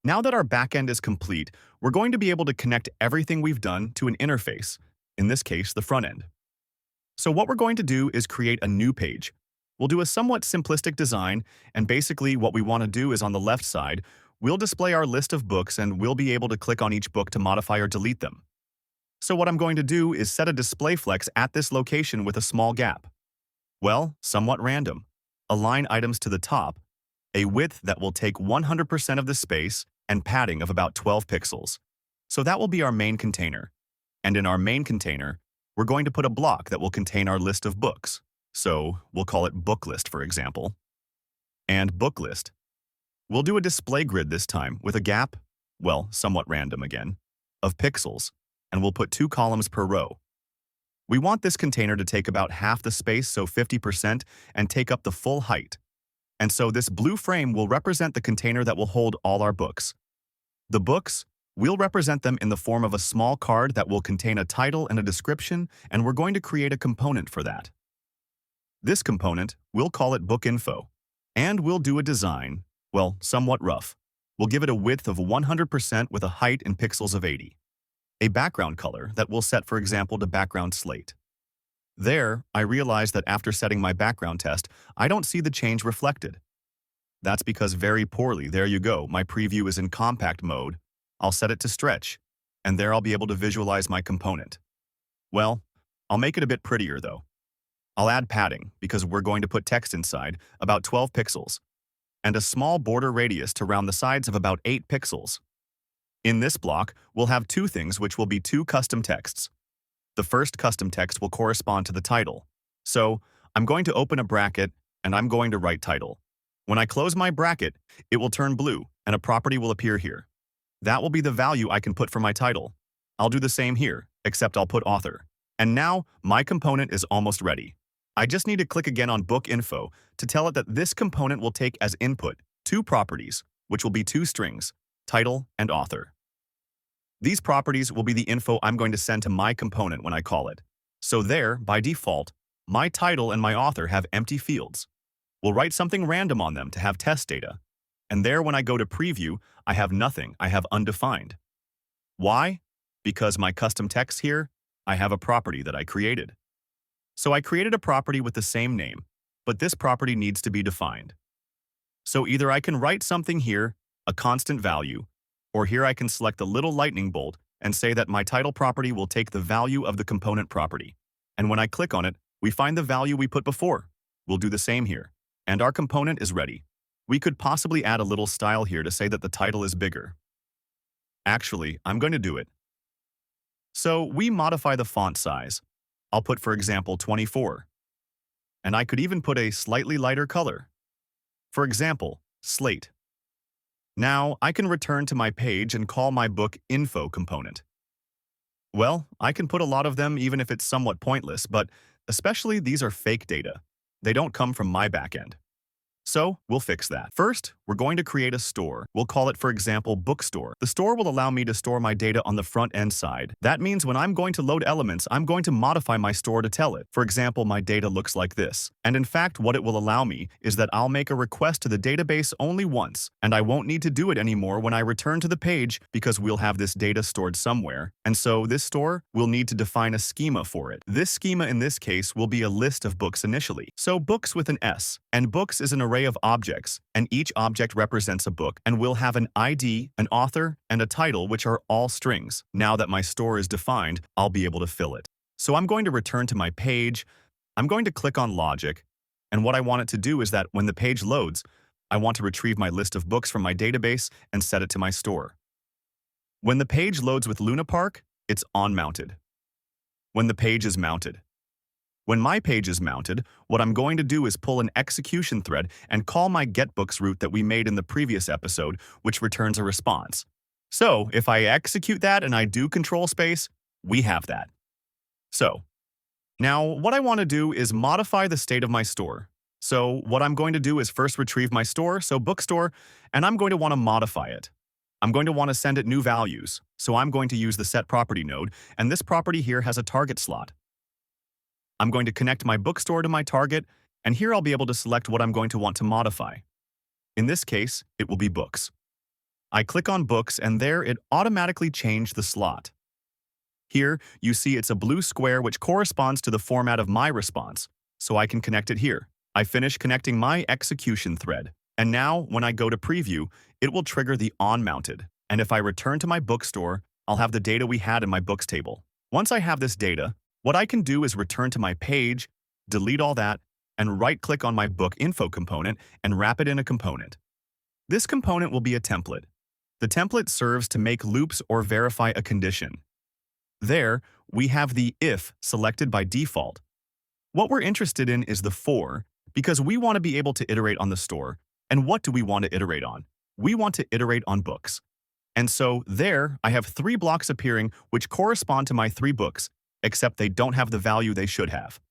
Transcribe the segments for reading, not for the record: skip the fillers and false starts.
Now that our backend is complete, we're going to be able to connect everything we've done to an interface, in this case, the front end. So what we're going to do is create a new page. We'll do a somewhat simplistic design, and basically what we want to do is on the left side, we'll display our list of books and we'll be able to click on each book to modify or delete them. So what I'm going to do is set a display flex at this location with a small gap. Well, somewhat random. Align items to the top, a width that will take 100% of the space, and padding of about 12 pixels. So that will be our main container. And in our main container, we're going to put a block that will contain our list of books. So we'll call it book list, for example. And book list. We'll do a display grid this time with a gap, well, somewhat random again, of pixels, and we'll put 2 columns per row. We want this container to take about half the space, so 50%, and take up the full height. And so this blue frame will represent the container that will hold all our books. The books, we'll represent them in the form of a small card that will contain a title and a description, and we're going to create a component for that. This component, we'll call it book info. And we'll do a design, well, somewhat rough. We'll give it a width of 100% with a height in pixels of 80. A background color that we'll set, for example, to background slate. There, I realized that after setting my background test, I don't see the change reflected. That's because very poorly, there you go, my preview is in compact mode. I'll set it to stretch, and there I'll be able to visualize my component. Well, I'll make it a bit prettier though. I'll add padding, because we're going to put text inside, about 12 pixels, and a small border radius to round the sides of about 8 pixels. In this block, we'll have 2 things which will be 2 custom texts. The first custom text will correspond to the title. So, I'm going to open a bracket, and I'm going to write title. When I close my bracket, it will turn blue, and a property will appear here. That will be the value I can put for my title. I'll do the same here, except I'll put author. And now, my component is almost ready. I just need to click again on book info to tell it that this component will take as input 2 properties, which will be 2 strings, title and author. These properties will be the info I'm going to send to my component when I call it. So there, by default, my title and my author have empty fields. We'll write something random on them to have test data. And there, when I go to preview, I have nothing, I have undefined. Why? Because my custom text here, I have a property that I created. So I created a property with the same name, but this property needs to be defined. So either I can write something here, a constant value, or here I can select a little lightning bolt and say that my title property will take the value of the component property. And when I click on it, we find the value we put before. We'll do the same here. And our component is ready. We could possibly add a little style here to say that the title is bigger. Actually, I'm going to do it. So we modify the font size. I'll put, for example, 24. And I could even put a slightly lighter color. For example, slate. Now, I can return to my page and call my book info component. Well, I can put a lot of them even if it's somewhat pointless, but especially these are fake data. They don't come from my backend. So, we'll fix that. First, we're going to create a store. We'll call it, for example, Bookstore. The store will allow me to store my data on the front-end side. That means when I'm going to load elements, I'm going to modify my store to tell it. For example, my data looks like this. And in fact, what it will allow me is that I'll make a request to the database only once, and I won't need to do it anymore when I return to the page because we'll have this data stored somewhere. And so this store will need to define a schema for it. This schema in this case will be a list of books initially. So books with an S, and books is an array of objects, and each object represents a book, and will have an ID, an author, and a title, which are all strings. Now that my store is defined, I'll be able to fill it. So I'm going to return to my page. I'm going to click on logic, and what I want it to do is that when the page loads, I want to retrieve my list of books from my database and set it to my store. When the page loads with Luna Park, it's on-mounted. When the page is mounted. When my page is mounted, what I'm going to do is pull an execution thread and call my getBooks route that we made in the previous episode, which returns a response. So, if I execute that and I do control space, we have that. So, now what I want to do is modify the state of my store. So, what I'm going to do is first retrieve my store, so Bookstore, and I'm going to want to modify it. I'm going to want to send it new values, so I'm going to use the setProperty node, and this property here has a target slot. I'm going to connect my bookstore to my target, and here I'll be able to select what I'm going to want to modify. In this case, it will be books. I click on Books, and there it automatically changed the slot. Here, you see it's a blue square which corresponds to the format of my response, so I can connect it here. I finish connecting my execution thread, and now when I go to preview, it will trigger the on-mounted. And if I return to my bookstore, I'll have the data we had in my books table. Once I have this data, what I can do is return to my page, delete all that, and right-click on my book info component and wrap it in a component. This component will be a template. The template serves to make loops or verify a condition. There, we have the if selected by default. What we're interested in is the for, because we want to be able to iterate on the store. And what do we want to iterate on? We want to iterate on books. And so there, I have 3 blocks appearing which correspond to my 3 books, except they don't have the value they should have.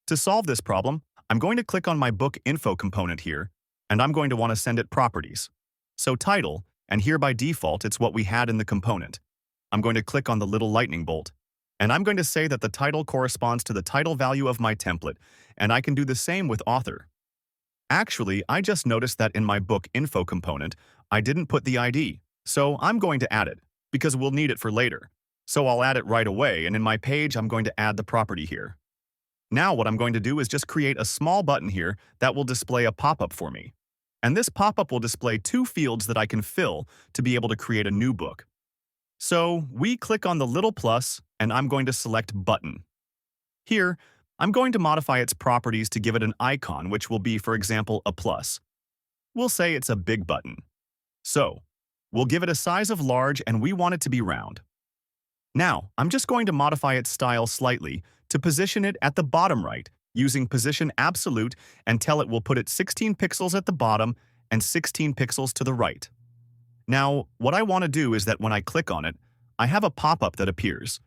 To solve this problem, I'm going to click on my book info component here, and I'm going to want to send it properties. So title, and here by default it's what we had in the component. I'm going to click on the little lightning bolt, and I'm going to say that the title corresponds to the title value of my template, and I can do the same with author. Actually, I just noticed that in my book info component, I didn't put the ID, so I'm going to add it, because we'll need it for later. So I'll add it right away, and in my page I'm going to add the property here. Now what I'm going to do is just create a small button here that will display a pop-up for me. And this pop-up will display 2 fields that I can fill to be able to create a new book. So we click on the little plus, and I'm going to select Button. Here, I'm going to modify its properties to give it an icon, which will be, for example, a plus. We'll say it's a big button. So, we'll give it a size of large, and we want it to be round. Now, I'm just going to modify its style slightly to position it at the bottom right, using position absolute, and tell it we'll put it 16 pixels at the bottom and 16 pixels to the right. Now, what I want to do is that when I click on it, I have a pop-up that appears.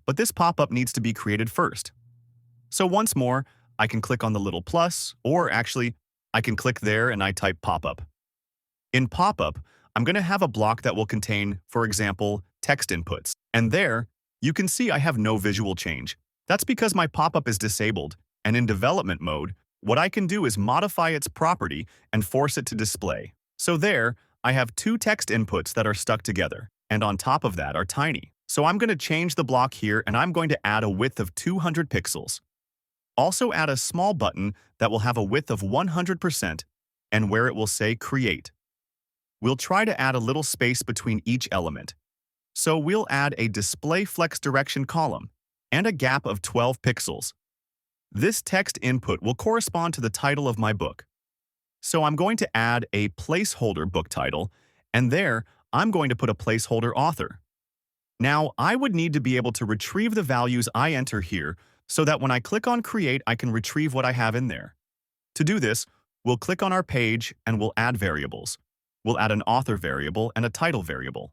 But this pop-up needs to be created first. So once more, I can click on the little plus, or actually, I can click there and I type pop-up. In pop-up, I'm going to have a block that will contain, for example, text inputs. And there, you can see I have no visual change. That's because my pop-up is disabled, and in development mode, what I can do is modify its property and force it to display. So there, I have 2 text inputs that are stuck together, and on top of that are tiny. So I'm going to change the block here, and I'm going to add a width of 200 pixels. Also add a small button that will have a width of 100% and where it will say Create. We'll try to add a little space between each element. So we'll add a Display Flex Direction column and a gap of 12 pixels. This text input will correspond to the title of my book. So I'm going to add a placeholder book title, and there I'm going to put a placeholder author. Now, I would need to be able to retrieve the values I enter here so that when I click on Create, I can retrieve what I have in there. To do this, we'll click on our page and we'll add variables. We'll add an author variable and a title variable.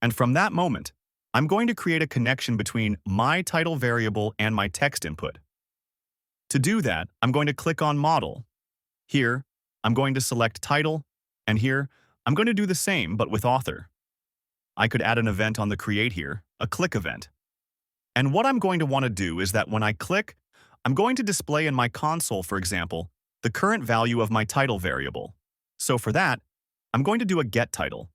And from that moment, I'm going to create a connection between my title variable and my text input. To do that, I'm going to click on Model. Here, I'm going to select Title, and here, I'm going to do the same but with author. I could add an event on the Create here, a click event. And what I'm going to want to do is that when I click, I'm going to display in my console, for example, the current value of my title variable. So for that, I'm going to do a get title.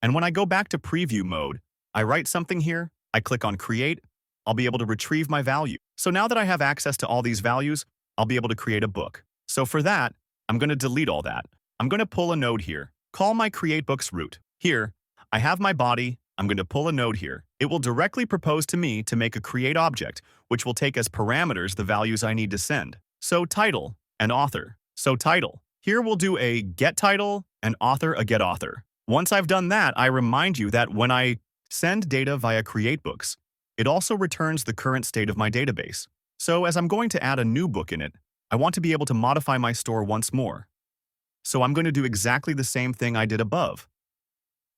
And when I go back to preview mode, I write something here, I click on Create, I'll be able to retrieve my value. So now that I have access to all these values, I'll be able to create a book. So for that, I'm going to delete all that. I'm going to pull a node here, call my Create Books root. Here, I have my body, I'm going to pull a node here. It will directly propose to me to make a create object, which will take as parameters the values I need to send. So title and author. So title. Here we'll do a get title and author a get author. Once I've done that, I remind you that when I send data via Create Books, it also returns the current state of my database. So as I'm going to add a new book in it, I want to be able to modify my store once more. So I'm going to do exactly the same thing I did above.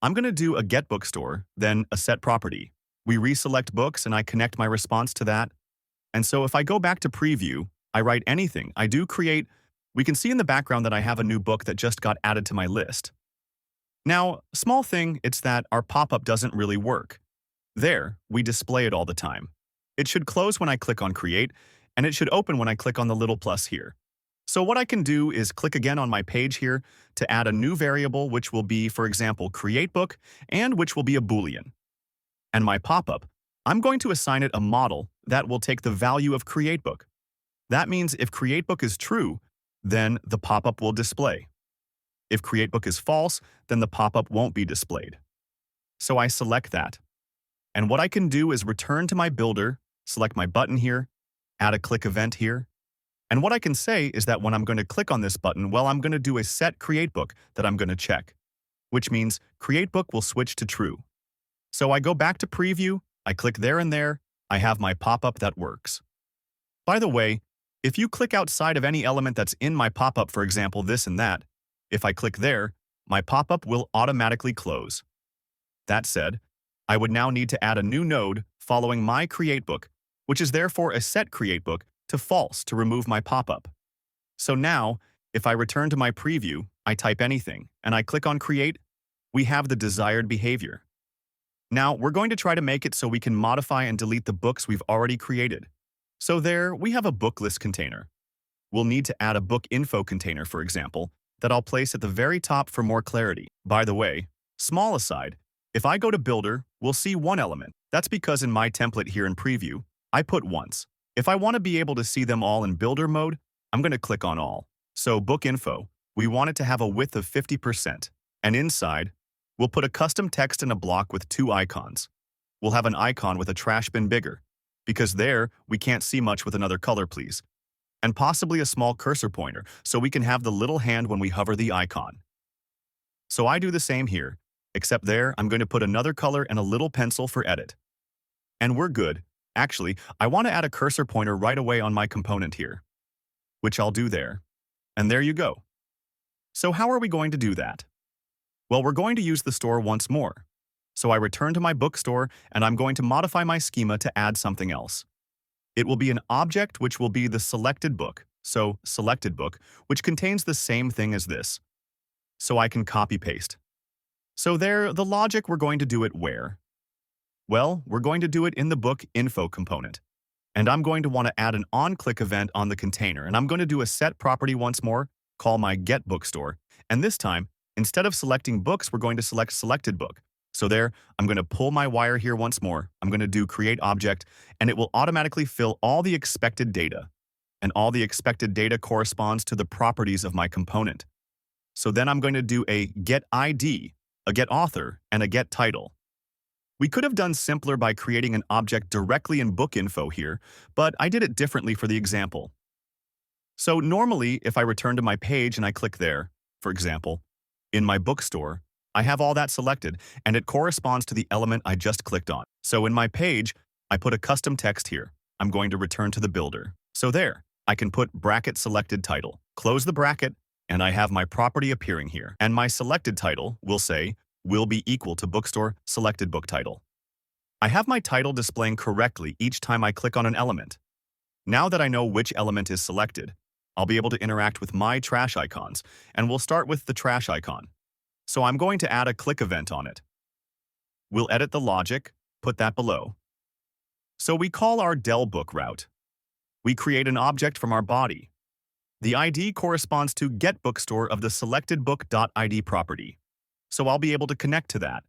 I'm going to do a get bookstore, then a set property. We reselect books and I connect my response to that. And so if I go back to preview, I write anything, I do create, we can see in the background that I have a new book that just got added to my list. Now, small thing, it's that our pop-up doesn't really work. There, we display it all the time. It should close when I click on Create, and it should open when I click on the little plus here. So what I can do is click again on my page here to add a new variable which will be, for example, createBook, and which will be a Boolean. And my pop-up, I'm going to assign it a model that will take the value of createBook. That means if createBook is true, then the pop-up will display. If createBook is false, then the pop-up won't be displayed. So I select that. And what I can do is return to my builder, select my button here, add a click event here. And what I can say is that when I'm going to click on this button, well, I'm going to do a set createBook that I'm going to check, which means createBook will switch to true. So I go back to preview, I click there and there, I have my pop-up that works. By the way, if you click outside of any element that's in my pop-up, for example, this and that, if I click there, my pop-up will automatically close. That said, I would now need to add a new node following my createBook, which is therefore a set createBook, to false to remove my pop-up. So now, if I return to my preview, I type anything, and I click on create, we have the desired behavior. Now, we're going to try to make it so we can modify and delete the books we've already created. So there, we have a book list container. We'll need to add a book info container, for example, that I'll place at the very top for more clarity. By the way, small aside, if I go to Builder, we'll see one element. That's because in my template here in Preview, I put once. If I want to be able to see them all in Builder mode, I'm going to click on All. So Book Info, we want it to have a width of 50%. And inside, we'll put a custom text in a block with two icons. We'll have an icon with a trash bin bigger, because there, we can't see much with another color, please. And possibly a small cursor pointer, so we can have the little hand when we hover the icon. So I do the same here, except there, I'm going to put another color and a little pencil for edit. And we're good. Actually, I want to add a cursor pointer right away on my component here, which I'll do there. And there you go. So how are we going to do that? Well, we're going to use the store once more. So I return to my bookstore, and I'm going to modify my schema to add something else. It will be an object which will be the selected book, so selected book, which contains the same thing as this. So I can copy-paste. So there, the logic, we're going to do it where? Well, we're going to do it in the book info component. And I'm going to want to add an on-click event on the container, and I'm going to do a set property once more, call my get bookstore. And this time, instead of selecting books, we're going to select selected book. So there, I'm going to pull my wire here once more. I'm going to do create object, and it will automatically fill all the expected data. And all the expected data corresponds to the properties of my component. So then I'm going to do a get ID, a get author, and a get title. We could have done simpler by creating an object directly in book info here, but I did it differently for the example. So normally, if I return to my page and I click there, for example, in my bookstore, I have all that selected, and it corresponds to the element I just clicked on. So in my page, I put a custom text here. I'm going to return to the builder. So there, I can put bracket selected title, close the bracket, and I have my property appearing here. And my selected title will say, will be equal to bookstore selected book title. I have my title displaying correctly each time I click on an element. Now that I know which element is selected, I'll be able to interact with my trash icons, and we'll start with the trash icon. So I'm going to add a click event on it. We'll edit the logic, put that below. So we call our del book route. We create an object from our body. The ID corresponds to getBookstore of the selectedBook.id property. So I'll be able to connect to that.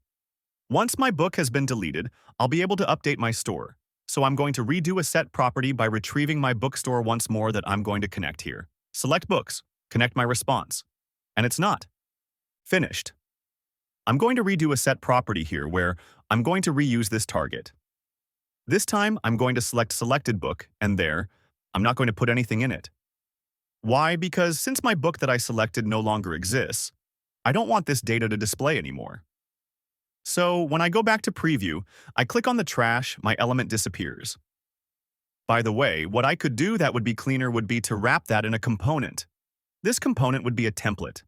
Once my book has been deleted, I'll be able to update my store. So I'm going to redo a set property by retrieving my bookstore once more that I'm going to connect here. Select books, connect my response. And it's not finished. I'm going to redo a set property here where I'm going to reuse this target. This time, I'm going to select selected book, and there, I'm not going to put anything in it. Why? Because since my book that I selected no longer exists, I don't want this data to display anymore. So when I go back to preview, I click on the trash, my element disappears. By the way, what I could do that would be cleaner would be to wrap that in a component. This component would be a template.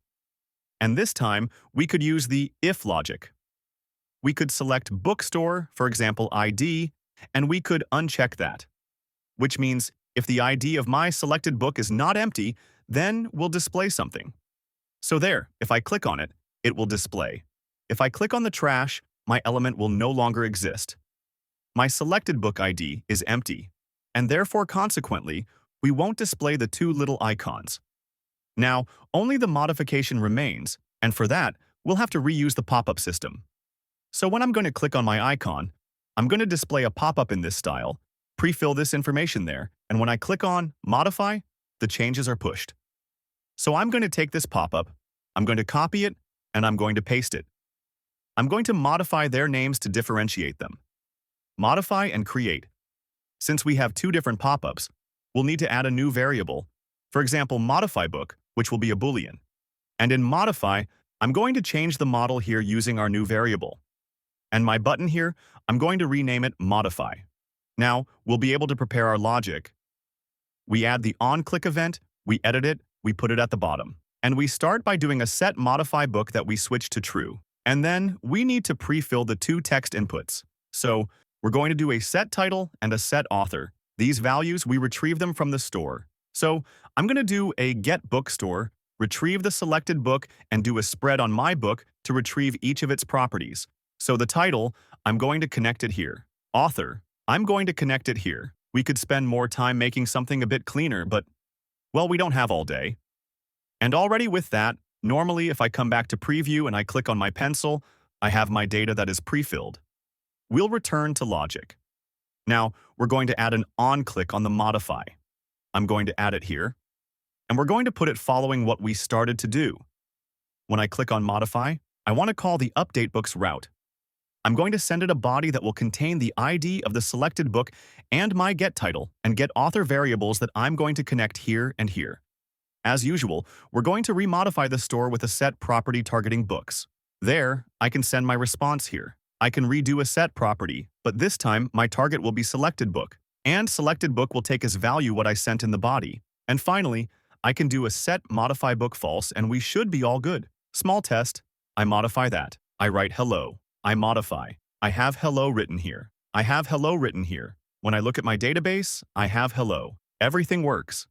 And this time, we could use the if logic. We could select bookstore, for example, ID, and we could uncheck that. Which means if the ID of my selected book is not empty, then we'll display something. So there, if I click on it, it will display. If I click on the trash, my element will no longer exist. My selected book ID is empty, and therefore consequently, we won't display the two little icons. Now, only the modification remains, and for that, we'll have to reuse the pop-up system. So when I'm going to click on my icon, I'm going to display a pop-up in this style, pre-fill this information there, and when I click on Modify, the changes are pushed. So I'm going to take this pop-up, I'm going to copy it, and I'm going to paste it. I'm going to modify their names to differentiate them. Modify and create. Since we have two different pop-ups, we'll need to add a new variable, for example, modify book, which will be a Boolean. And in modify, I'm going to change the model here using our new variable. And my button here, I'm going to rename it modify. Now, we'll be able to prepare our logic. We add the onClick event, we edit it, we put it at the bottom. And we start by doing a set modify book that we switch to true. And then we need to pre-fill the two text inputs. So we're going to do a set title and a set author. These values, we retrieve them from the store. So I'm going to do a get bookstore, retrieve the selected book, and do a spread on my book to retrieve each of its properties. So the title, I'm going to connect it here. Author, I'm going to connect it here. We could spend more time making something a bit cleaner, but, well, we don't have all day. And already with that, normally if I come back to preview and I click on my pencil, I have my data that is pre-filled. We'll return to logic. Now, we're going to add an on-click on the modify. I'm going to add it here, and we're going to put it following what we started to do. When I click on modify, I want to call the update book's route. I'm going to send it a body that will contain the ID of the selected book and my get title and get author variables that I'm going to connect here and here. As usual, we're going to remodify the store with a set property targeting books. There, I can send my response here. I can redo a set property, but this time my target will be selected book, and selected book will take as value what I sent in the body. And finally, I can do a set modify book false and we should be all good. Small test, I modify that. I write hello. I modify. I have hello written here. I have hello written here. When I look at my database, I have hello. Everything works.